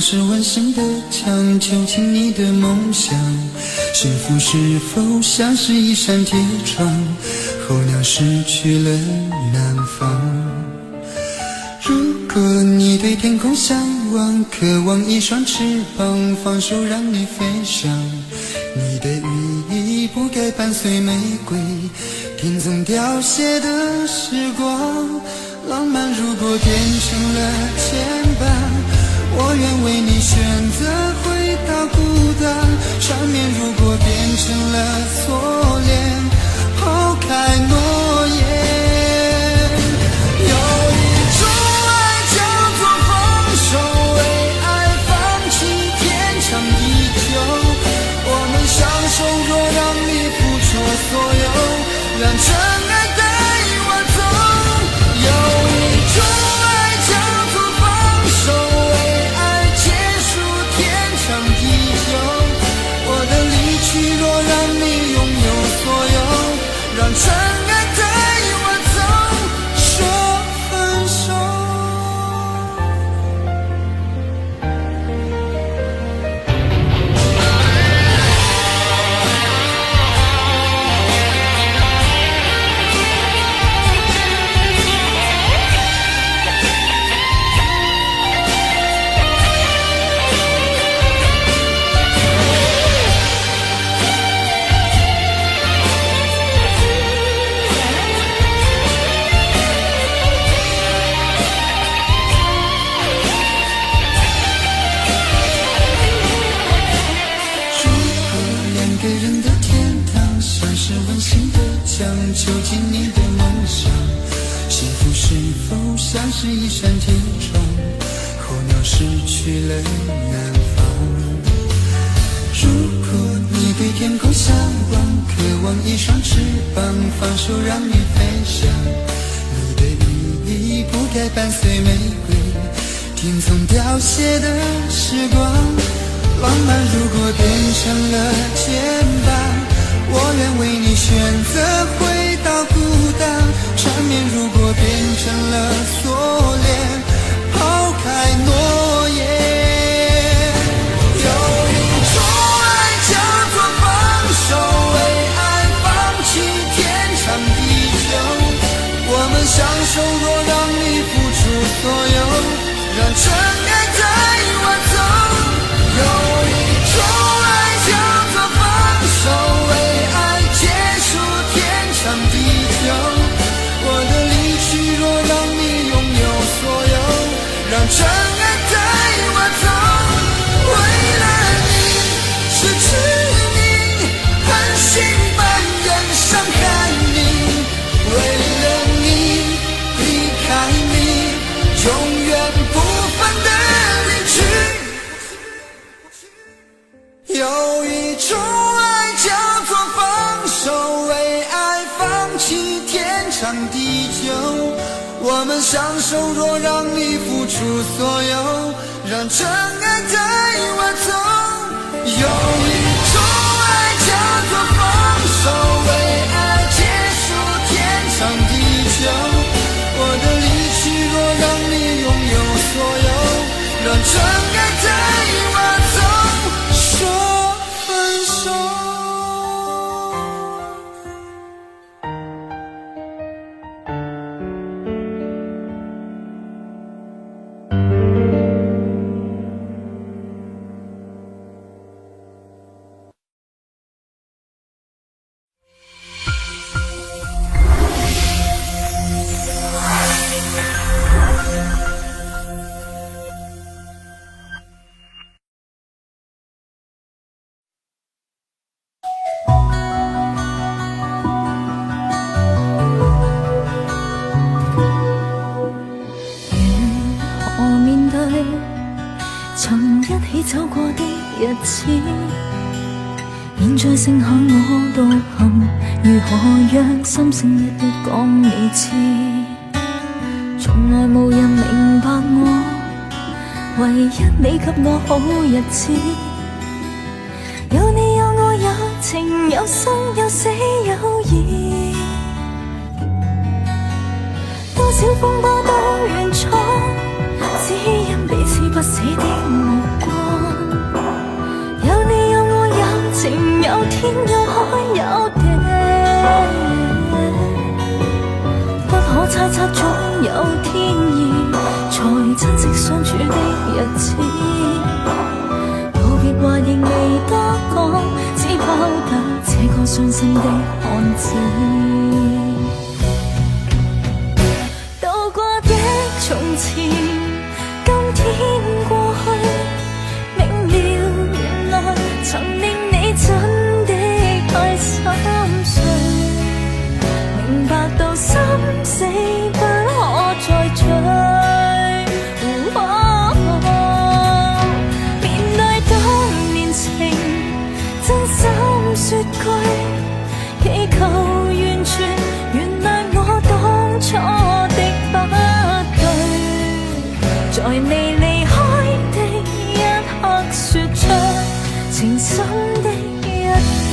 是温馨的墙，囚禁你的梦想。幸福是否像是一扇铁窗，候鸟失去了南方。如果你对天空向往，渴望一双翅膀，放手让你飞翔。你的羽翼不该伴随玫瑰，听从凋谢的时光。浪漫如果变成了牵绊，我愿为你选择回到孤单。缠绵如果变成了错恋，抛开诺言。有一种爱叫做放手，为爱放弃天长地久。我们相守，若让你付出所有，让真爱带我走。有一种爱叫做放手，为爱结束天长地久。我的离去，若让你拥有所有，让真爱带我走，说分手。囚禁你的梦想，幸福是否像是一扇铁窗，候鸟失去了南方。如果你对天空向往，渴望一双翅膀，放手让你飞翔。你的羽翼不该伴随玫瑰，听从凋谢的时光。浪漫如果变成了牵绊，我愿为你选择回到孤单。缠绵如果变成了锁链，抛开诺言。有一种爱叫做放手，为爱放弃天长地久。我们相守，若让你付出所有，让真爱带我走。有一种爱叫做放手，为爱结束天长地久。我的离去，若让你拥有所有，让真爱带我走。为了你，失去你，狠心把人伤害你。为了你，离开你，永远不分的离去。有一种爱叫做放手，为爱放弃天长地久。我们相守，若让你付出所有，让真爱带我走。有一种爱叫做放手，为爱结束天长地久。我的离去，若让你拥有所有，让真爱带我走，说分手。走過的日子，現在剩下我獨行，如何讓心聲一一講你知？從來無人明白我，唯一你給我好日子。有你有我有情有生有死有義，多少風波都願闖，只因彼此不死的目標。傷心的漢子。渡過的從前，今天過去，明了原來曾令你真的太心碎，明白到心死不可再追。說句，祈求完全原諒我當初的不對，在你離開的一刻說出情深的一句。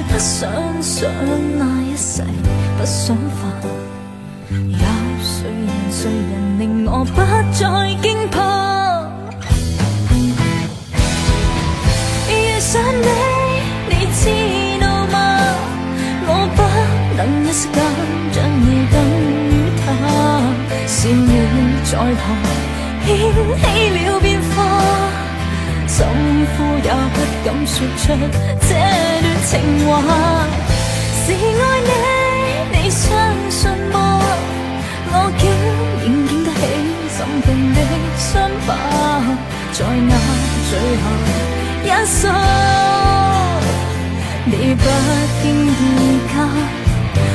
不想想那一世，不想煩。有誰人令我不再驚怕？遇上你知道嗎？我不能一息間將你等於他，善了在旁，掀起了變化。心呼也不敢說出這段情話，是愛你，你相信嗎？我竟然經得起心痛的傷疤，在那最後一剎，你不經意間，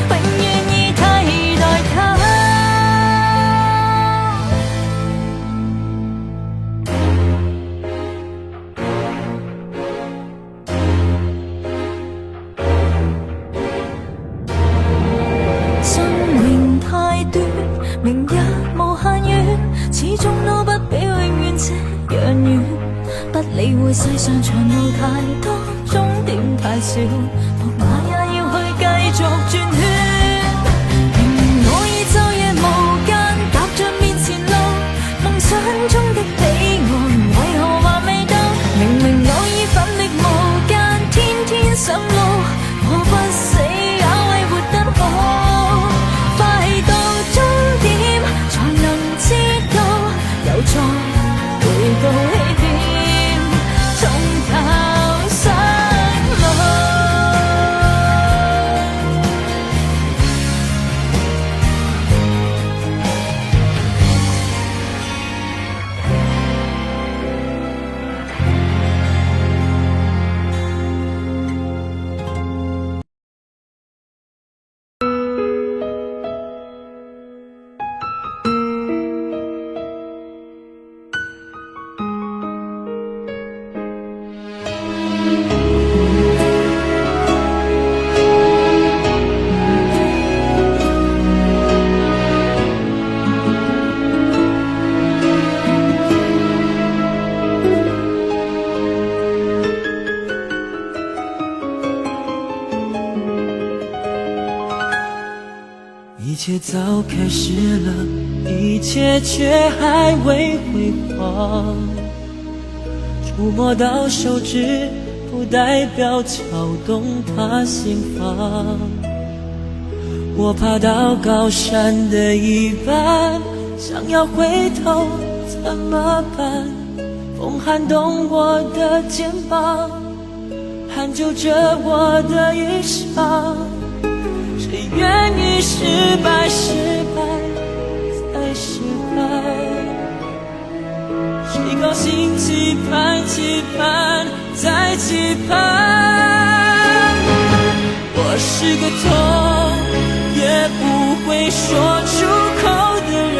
永遠已替代他。明日無限遠，始終都不比永遠這樣遠。不理會世上長路太多，終點太少，木馬也要去繼續轉圈。明明我已晝夜無間，踏着面前路，夢想中的彼岸為何還未到？明明我已奮力無間，天天上路，我不死也為活得好。又再回到起點，從頭上路。一切早开始了，一切却还未辉煌。触摸到手指，不代表撬动他心房。我爬到高山的一半，想要回头怎么办？风撼动我的肩膀，hand就着我的衣裳。谁愿意失败，失败再失败？谁高兴期盼，期盼再期盼？我是个痛也不会说出口的人，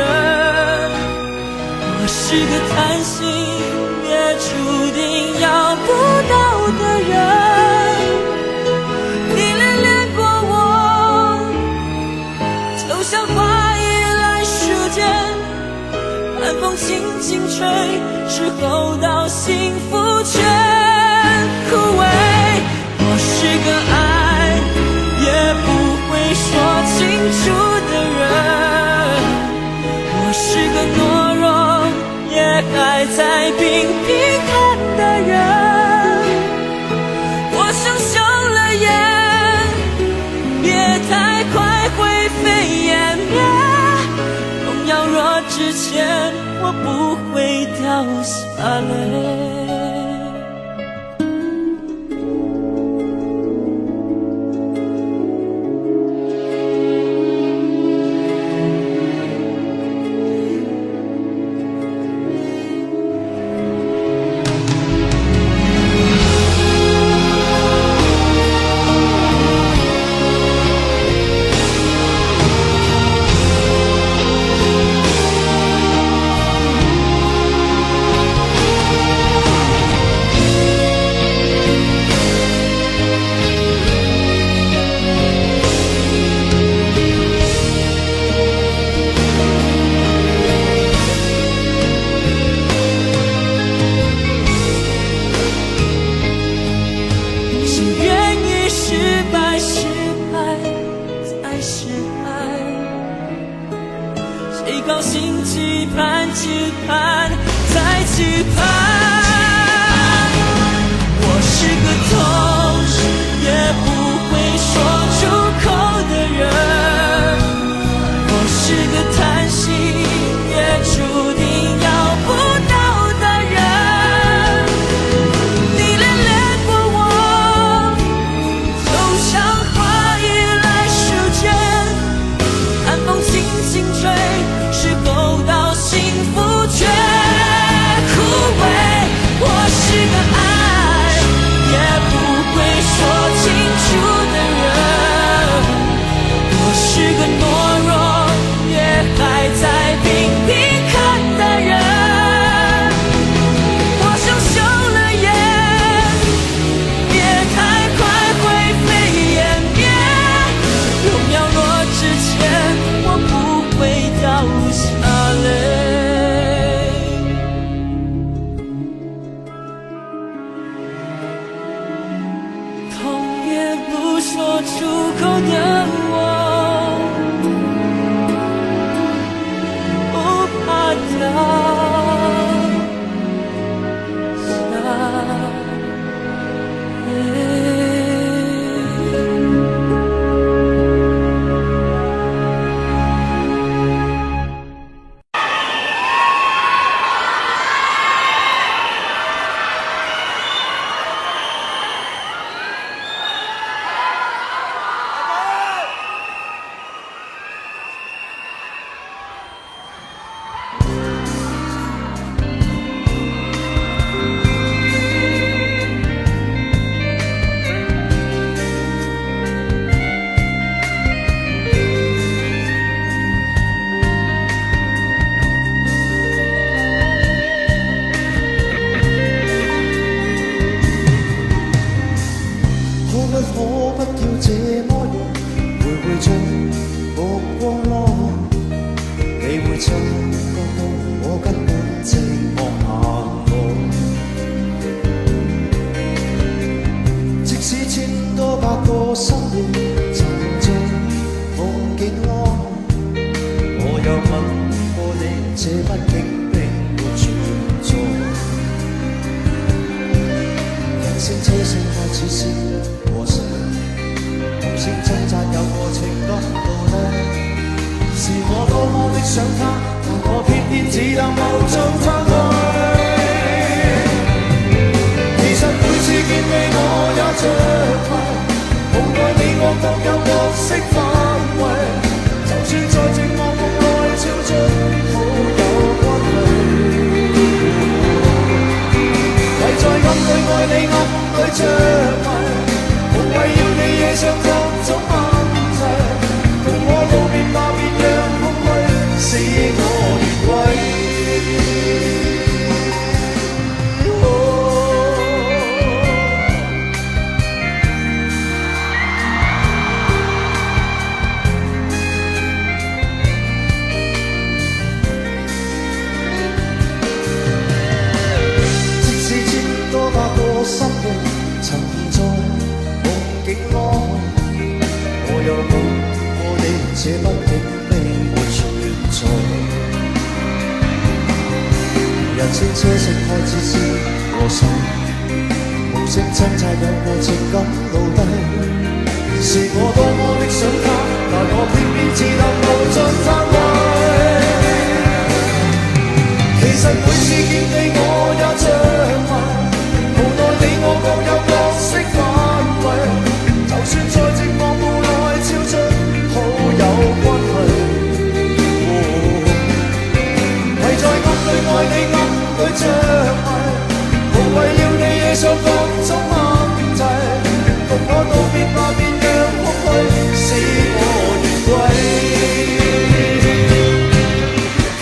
我是个贪心也注定要不到的人。你恋恋过我，就像花依赖树间，寒风轻轻吹，之后到幸福全枯萎。我是个爱也不会说清楚的人，我是个懦弱也还在拼拼看的人。我想休了眼，别太快灰飞烟灭，梦要若之前我不会掉下泪。谁高兴期盼，期盼再期盼？我是个痛也不会说出口的人，我是个贪心也注定要不到的人。你恋恋过我，就像花依赖树间，寒风轻轻吹，是否到幸福却枯萎？我是个爱也不会说清楚的人，我是个懦弱也还在拼拼看的人。我想休了眼，别太快灰飞烟灭，荣耀落之前我不会掉下泪。痛也不说出口的我，不怕掉下泪。無聲掙扎有過情感到底，是我多麼的想他，但我偏偏只能無盡發呆。其實每次見你我也着迷，無奈你我各有角色範圍，就算在寂寞夢內超出好有關係。為在暗裏愛你暗裏着迷，無謂要你惹上各種問題，共我道別吧，別讓空虛使我越軌。心裏曾在夢境內，我又夢過你，這畢竟並沒存在。人聲車聲開始是過世，無聲掙扎有過情感奴隸，是我多麼的想他，但我偏偏只能無盡發圍。其實每次見你我也着迷，我各有角色範圍，就算在寂寞夢內超出好有關係。為在暗裏愛你暗裏着迷，無謂要你惹上各種問題，共我道別吧，別讓空虛使我越軌。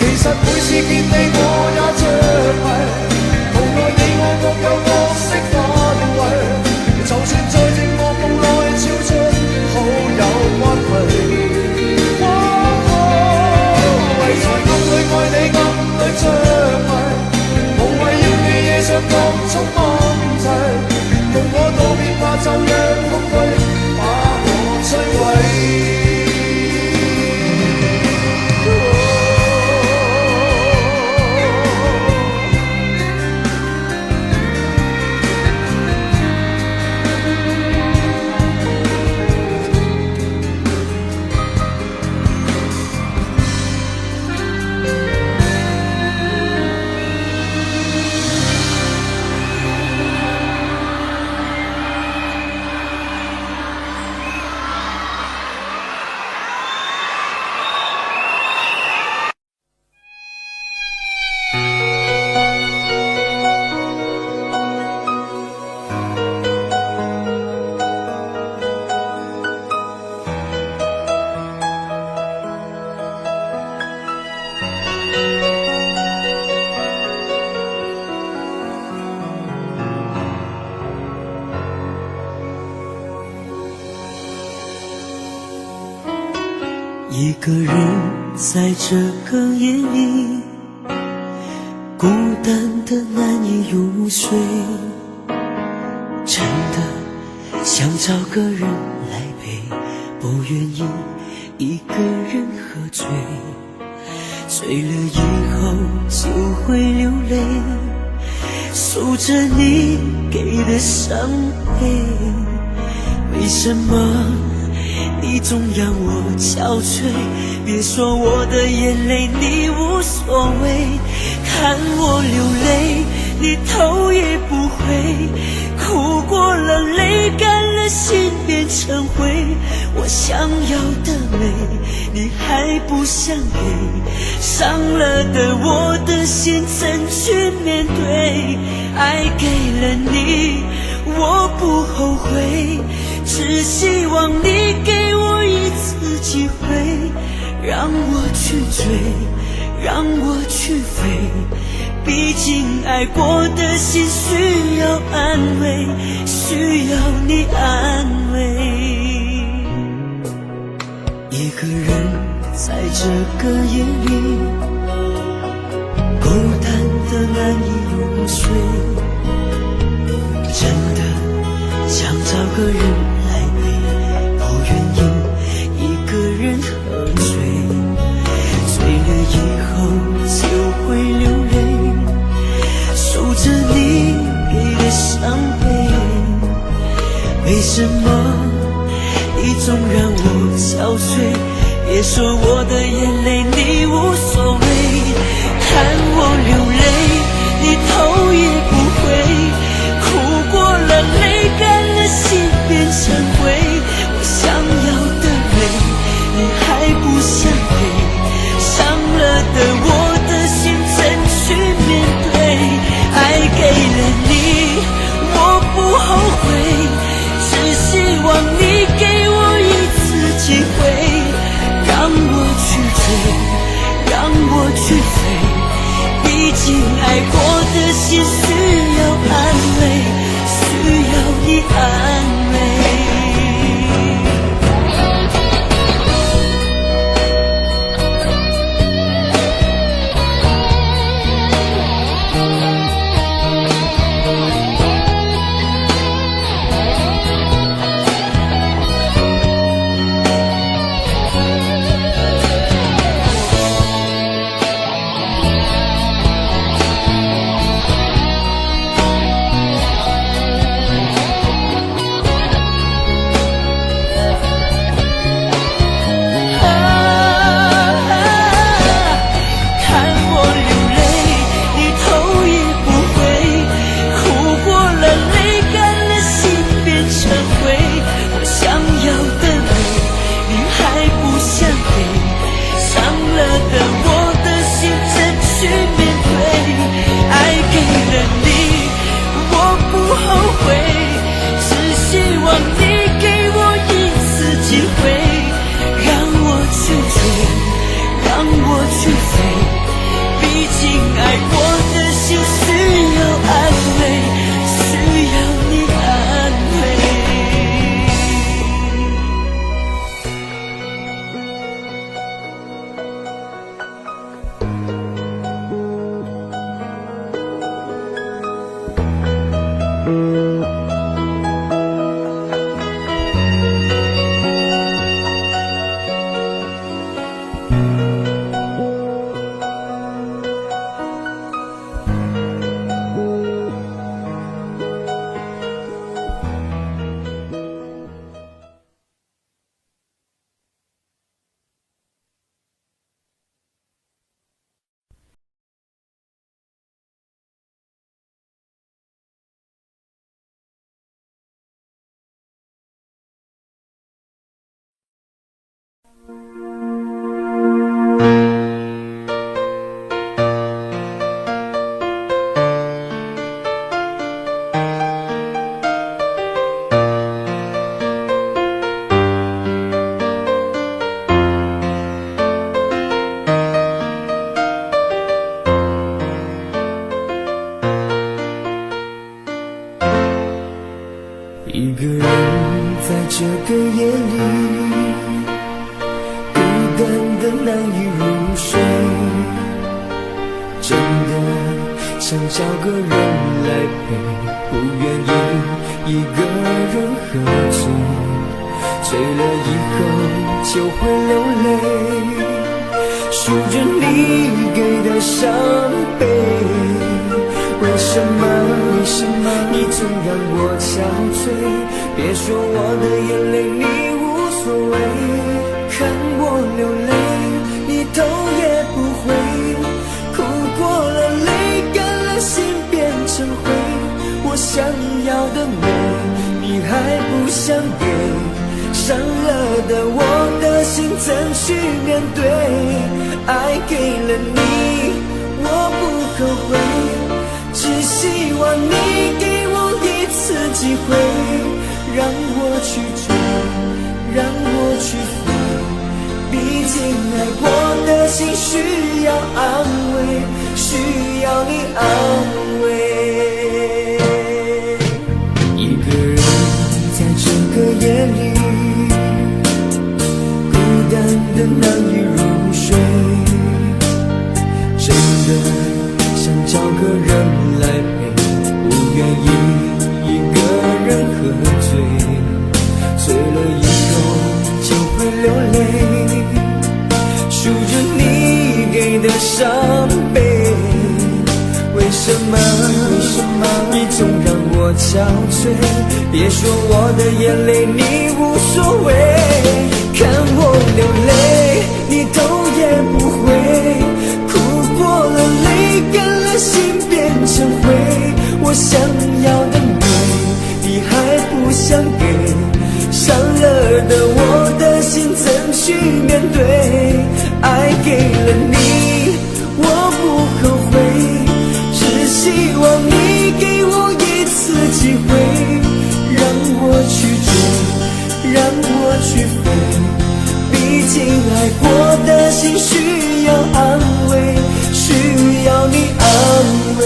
其實每次見你我也着迷，無奈你我各有角色範圍，就算在寂寞夢內超出好有關係。為在暗裏愛你暗裏着迷，無謂要你惹上各種問題，共我道別吧，就讓空虛把我摧毀。一个人在这个夜里，孤单的难以入睡，真的想找个人来陪，不愿意一个人喝醉，醉了以后就会流泪，数着你给的伤悲，为什么你总让我憔悴？别说我的眼泪你无所谓，看我流泪你头也不回，哭过了泪干了心变成灰，我想要的美你还不想给，伤了的我的心怎去面对？爱给了你我不后悔，只希望你给我一次机会，让我去追，让我去飞，毕竟爱过的心需要安慰，需要你安慰。一个人在这个夜里，孤单的难以入睡，真的想找个人来陪，不愿意一个人喝醉，醉了以后就会流泪，数着你给的伤悲，为什么你总让我憔悴。别说我的眼泪你无所谓，看我流泪，你头也不回。哭过了，泪干了，心变成灰。我想要的泪，你还不想给。伤了的我的心怎去面对？爱给了你，我不后悔，只希望你给我一次机会，让我去追，让我去飞。毕竟爱过的心需要安慰，需要你安慰。一个人在这个夜里，孤单的难以入睡，真的想找个人来陪，不愿意一个人喝醉，醉了以后就会流泪，数着你给的伤悲。为什么你总让我憔悴？别说我的眼泪你无所谓，看我流泪，你头也不回。哭过了，泪干了，心变成灰。我想要的美，你还不想给，伤了的我的心怎去面对？爱给了你，我不后悔，只希望你给我一次机会，让我去追，让我去飞。毕竟爱过的心需要安慰，需要你安慰。一个人在这个夜里，孤单的难以入睡，真的想找个人来陪，不愿意一个人喝醉，醉了以后就会流泪，数着你给的伤悲。为什么你总让我憔悴。别说我的眼泪你无所谓，看我流泪你头也不回，哭过了泪干了心变成灰。我想要的美你还不想给，伤了的我的心怎去面对？爱给了你我不后悔，只希望你给我一次机会，让我去追，让我去飞。毕竟爱过的心需要安慰，需要你安慰。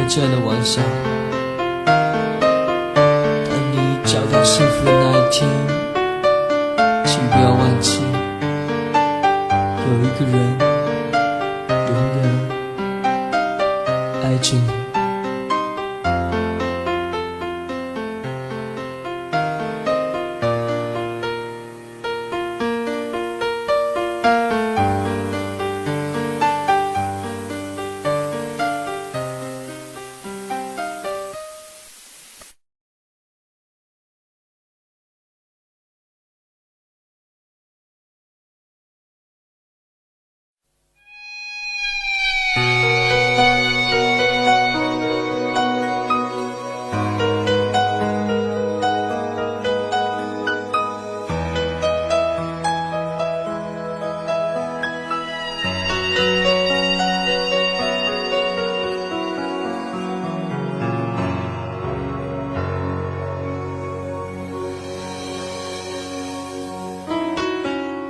这样的玩笑，当你找到幸福的那一天，请不要忘记，有一个人永远爱着你。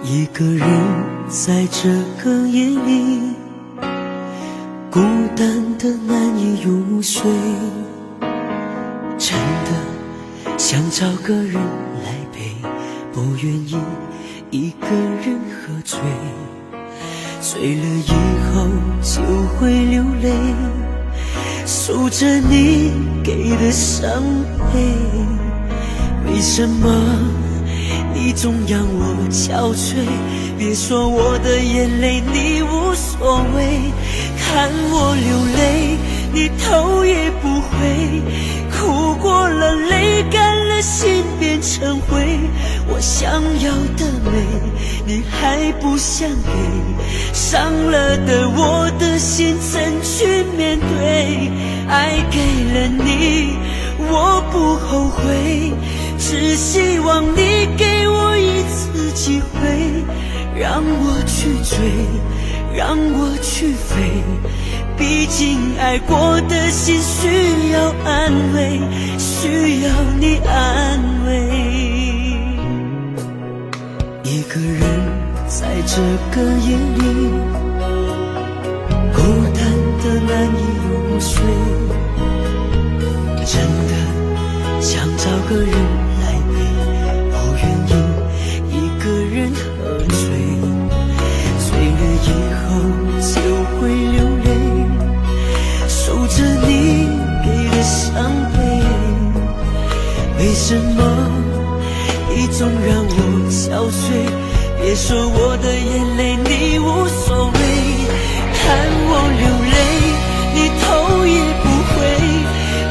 一个人在这个夜里，孤单的难以入睡，真的想找个人来陪，不愿意一个人喝醉，醉了以后就会流泪，数着你给的伤悲，为什么你总让我憔悴？别说我的眼泪你无所谓，看我流泪你头也不回，哭过了泪干了心变成灰，我想要的美你还不想给，伤了的我的心怎去面对？爱给了你我不后悔，只希望你给我一次机会，让我去追，让我去飞，毕竟爱过的心需要安慰，需要你安慰。一个人在这个夜里，孤单的难以入睡，真的想找个人来陪，不愿意一个人喝醉，醉了以后就会流泪，数着你给的伤悲，为什么憔悴。别说我的眼泪你无所谓，看我流泪，你头也不回，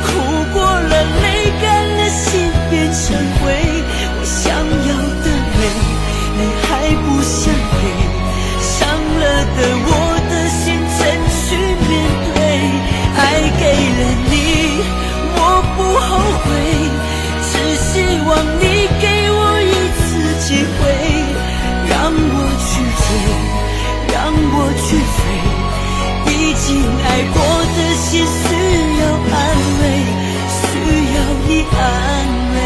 哭过了，泪干了，心变成灰。我想要的美，你还不想给，伤了的我的心怎去面对？爱给了你，我不后悔，只希望你给我一次机会，让我去追，让我去飞。毕竟爱过的心需要安慰，需要你安慰。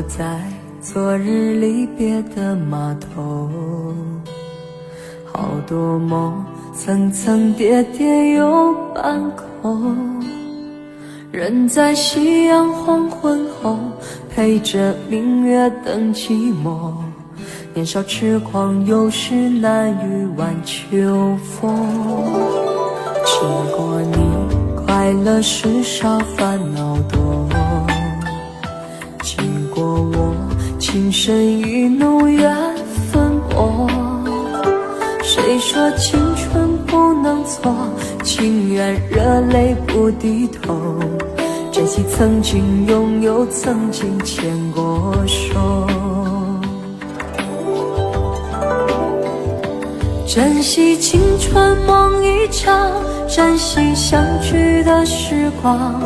在昨日离别的码头，好多梦层层叠叠又半空，人在夕阳黄昏后，陪着明月等寂寞。年少痴狂，有时难御晚秋风。吃过你，快乐时少，烦恼多。经过我，情深意浓，缘分薄。谁说青春不能错？情愿热泪不低头。珍惜曾经拥有，曾经牵过手。珍惜青春梦一场，珍惜相聚的时光。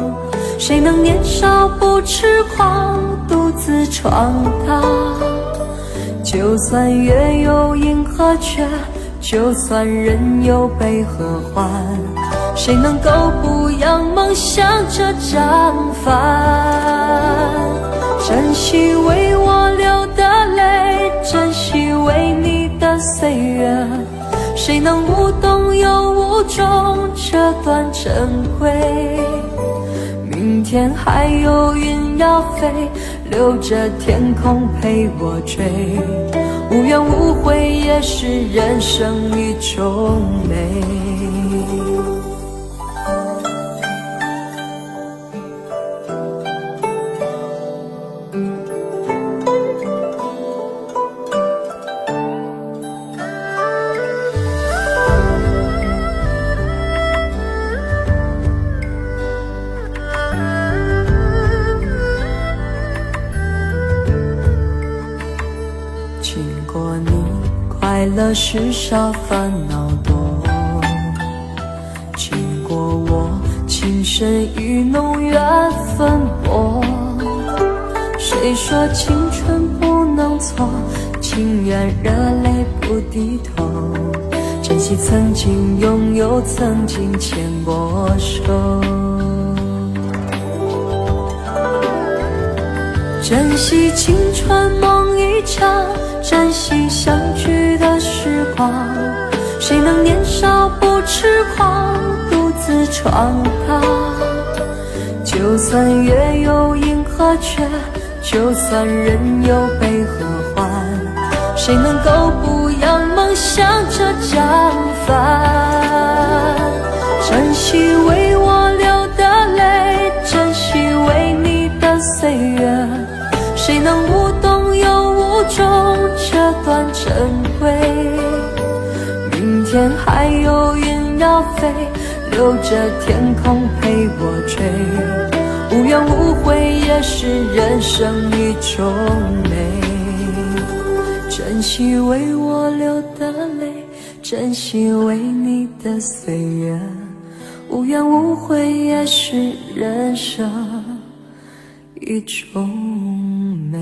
谁能年少不痴狂，独自闯荡？就算月有阴和缺，就算人有悲和欢，谁能够不扬梦想这张帆？珍惜为我流的泪，珍惜为你的岁月，谁能无动又无衷这段珍贵？明天还有云要飞，留着天空陪我追。无怨无悔也是人生一种美。快乐事少，烦恼多。经过我情深意浓缘分薄，谁说青春不能错？情愿热泪不低头，珍惜曾经拥有，曾经牵过手。珍惜青春梦一场，珍惜相聚的时光。谁能年少不痴狂，独自闯荡？就算月有阴和缺，就算人有悲和欢，谁能够不扬梦想着将帆？珍惜为我流的泪，珍惜为你的岁月，谁能无动又无衷这段珍贵？明天还有云要飞，留着天空陪我追。无怨无悔也是人生一种美。珍惜为我流的泪，珍惜为你的岁月。无怨无悔也是人生一种美。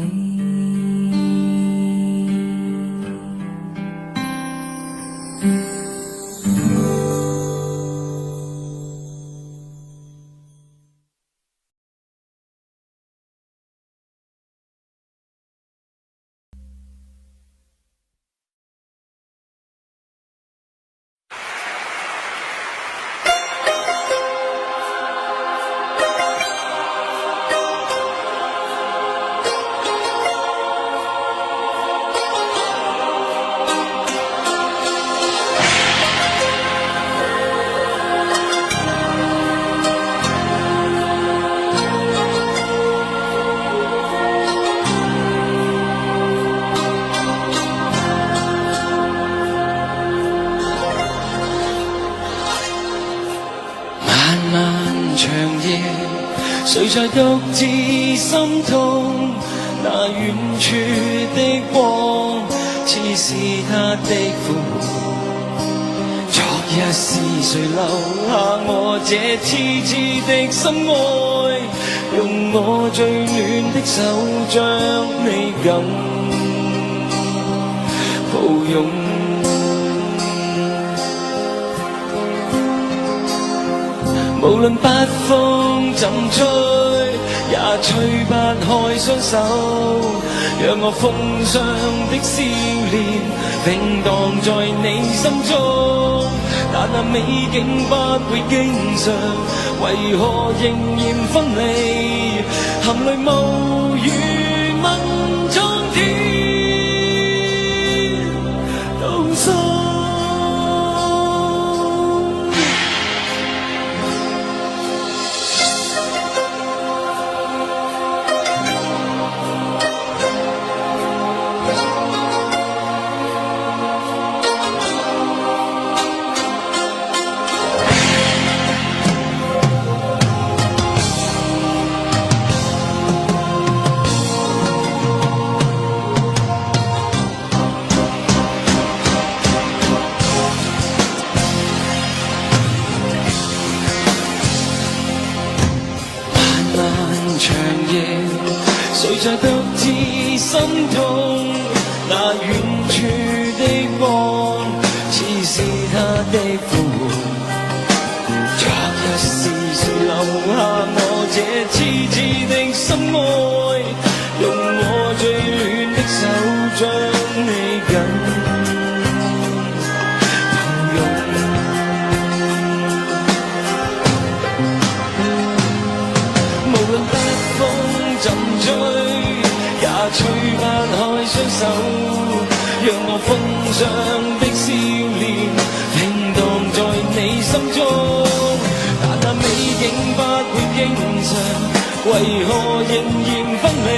谁在独自心痛？那遠處的光，似是他的苦。昨日是誰留下我這痴痴的心愛？用我最暖的手將你緊抱擁。無論北風怎吹，也吹不開雙手，讓我風霜的笑臉永蕩在你心中。但那美景不會經常，為何仍然分離？含淚無語問蒼天動心。誰在獨自心痛？那遠處的光，似是他的呼喚。昨日是誰留下我這痴痴的心愛？用我最暖的手將你緊抱擁。無論北風怎吹，吹不開雙手，讓我風霜的笑臉永蕩在你心中。但那美景不會經常，為何仍然分離？